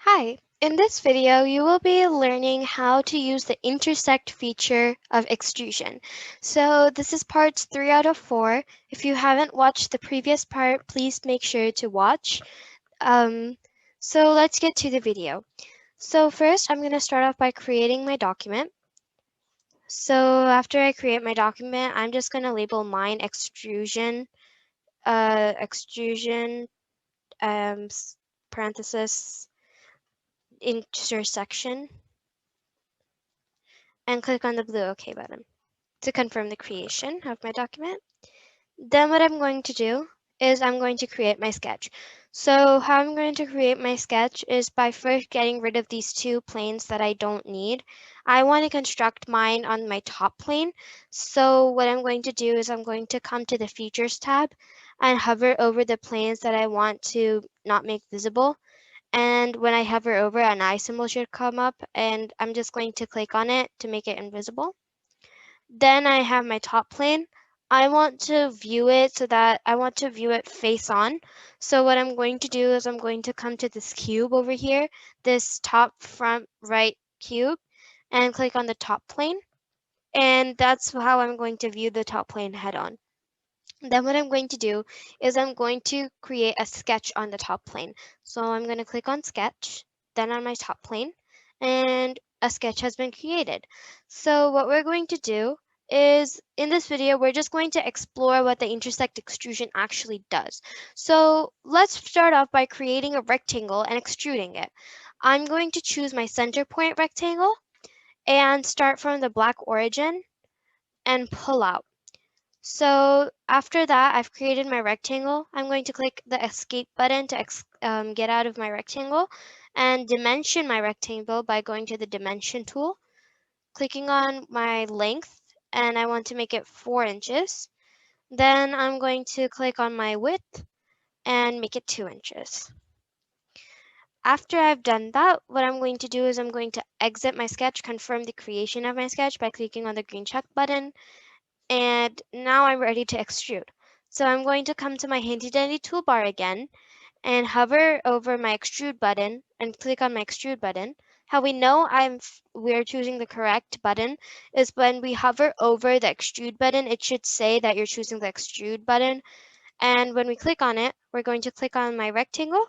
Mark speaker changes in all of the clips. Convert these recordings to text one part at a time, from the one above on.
Speaker 1: Hi, in this video you will be learning how to use the intersect feature of Extrusion. So this is parts 3 out of 4. If you haven't watched the previous part, please make sure to watch. So let's get to the video. So first I'm going to start off by creating my document. So after I create my document, I'm just going to label mine Extrusion, Extrusion, parenthesis, intersection, and click on the blue OK button to confirm the creation of my document. Then what I'm going to do is I'm going to create my sketch. So how I'm going to create my sketch is by first getting rid of these two planes that I don't need. I want to construct mine on my top plane. So what I'm going to do is I'm going to come to the Features tab and hover over the planes that I want to not make visible. And when I hover over, an eye symbol should come up, and I'm just going to click on it to make it invisible. Then I have my top plane. I want to view it so that I want to view it face on. So what I'm going to do is I'm going to come to this cube over here, this top front right cube, and click on the top plane. And that's how I'm going to view the top plane head on. Then what I'm going to do is I'm going to create a sketch on the top plane. So I'm going to click on sketch, then on my top plane, and a sketch has been created. So what we're going to do is in this video, we're just going to explore what the intersect extrusion actually does. So let's start off by creating a rectangle and extruding it. I'm going to choose my center point rectangle and start from the black origin and pull out. So after that, I've created my rectangle. I'm going to click the escape button to get out of my rectangle and dimension my rectangle by going to the dimension tool, clicking on my length, and I want to make it 4 inches. Then I'm going to click on my width and make it 2 inches. After I've done that, what I'm going to do is I'm going to exit my sketch, confirm the creation of my sketch by clicking on the green check button, and now I'm ready to extrude. So I'm going to come to my handy dandy toolbar again and hover over my extrude button and click on my extrude button. How we know we're choosing the correct button is when we hover over the extrude button, it should say that you're choosing the extrude button. And when we click on it, we're going to click on my rectangle.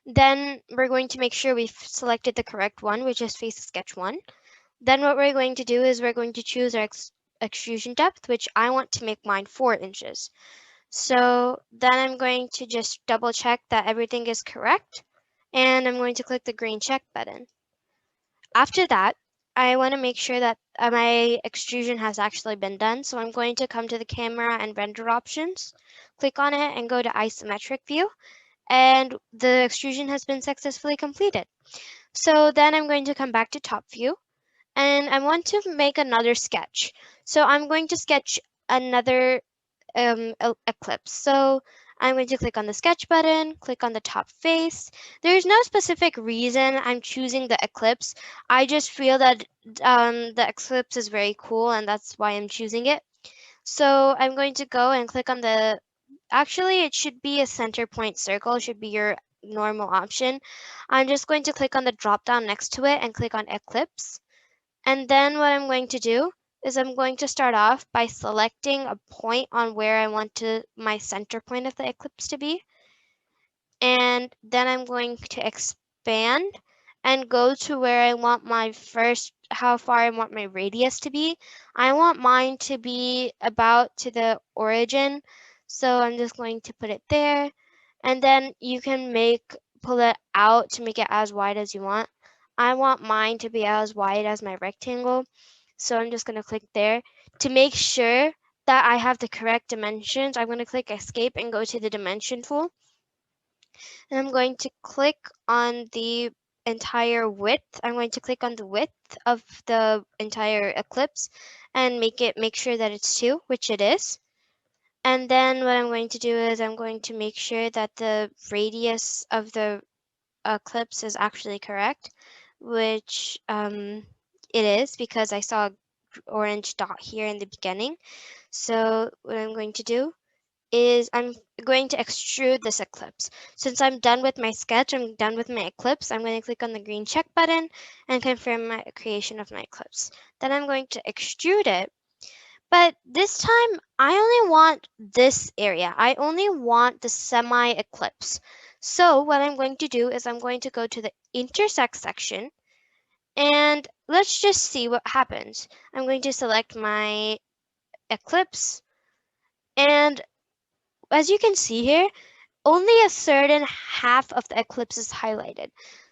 Speaker 1: Then we're going to make sure we've selected the correct one, which is face sketch 1. Then what we're going to do is we're going to choose our extrusion depth, which I want to make mine 4 inches. So then I'm going to just double check that everything is correct, and I'm going to click the green check button. After that, I want to make sure that my extrusion has actually been done. So I'm going to come to the camera and render options, click on it and go to isometric view, and the extrusion has been successfully completed. So then I'm going to come back to top view, and I want to make another sketch. So I'm going to sketch another Eclipse. So I'm going to click on the sketch button, click on the top face. There's no specific reason I'm choosing the Eclipse. I just feel that the Eclipse is very cool, and that's why I'm choosing it. So I'm going to go and click on the, actually it should be a center point circle, should be your normal option. I'm just going to click on the drop down next to it and click on Eclipse. And then what I'm going to do is I'm going to start off by selecting a point on where I want my center point of the eclipse to be. And then I'm going to expand and go to where I want how far I want my radius to be. I want mine to be about to the origin. So I'm just going to put it there. And then you can pull it out to make it as wide as you want. I want mine to be as wide as my rectangle. So I'm just going to click there. To make sure that I have the correct dimensions, I'm going to click escape and go to the dimension tool. And I'm going to click on the entire width. I'm going to click on the width of the entire eclipse and make sure that it's 2, which it is. And then what I'm going to do is I'm going to make sure that the radius of the eclipse is actually correct, which it is because I saw an orange dot here in the beginning. So what I'm going to do is I'm going to extrude this eclipse. Since I'm done with my sketch, I'm done with my eclipse, I'm going to click on the green check button and confirm my creation of my eclipse. Then I'm going to extrude it. But this time, I only want this area. I only want the semi-eclipse. So what I'm going to do is I'm going to go to the intersect section, and let's just see what happens. I'm going to select my eclipse, and as you can see here, only a certain half of the eclipse is highlighted.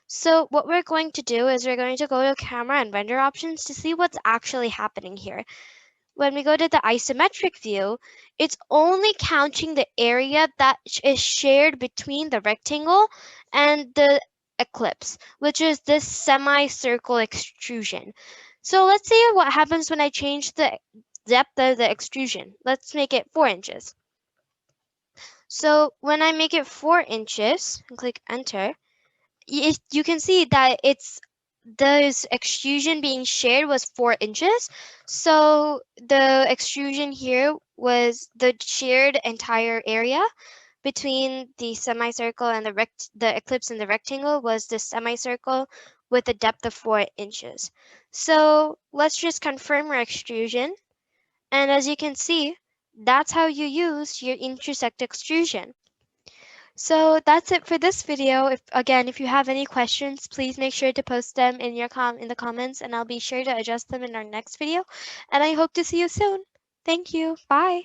Speaker 1: So what we're going to do is we're going to go to camera and render options to see what's actually happening here. When we go to the isometric view, it's only counting the area that is shared between the rectangle and the eclipse, which is this semicircle extrusion. So let's see what happens when I change the depth of the extrusion. Let's make it 4 inches. So when I make it 4 inches and click enter, you can see that it's this extrusion being shared was 4 inches. So the extrusion here was the shared entire area between the semicircle and the eclipse and the rectangle was the semicircle with a depth of 4 inches. So let's just confirm our extrusion. And as you can see, that's how you use your intersect extrusion. So that's it for this video. If you have any questions, please make sure to post them in in the comments, and I'll be sure to address them in our next video. And I hope to see you soon. Thank you. Bye.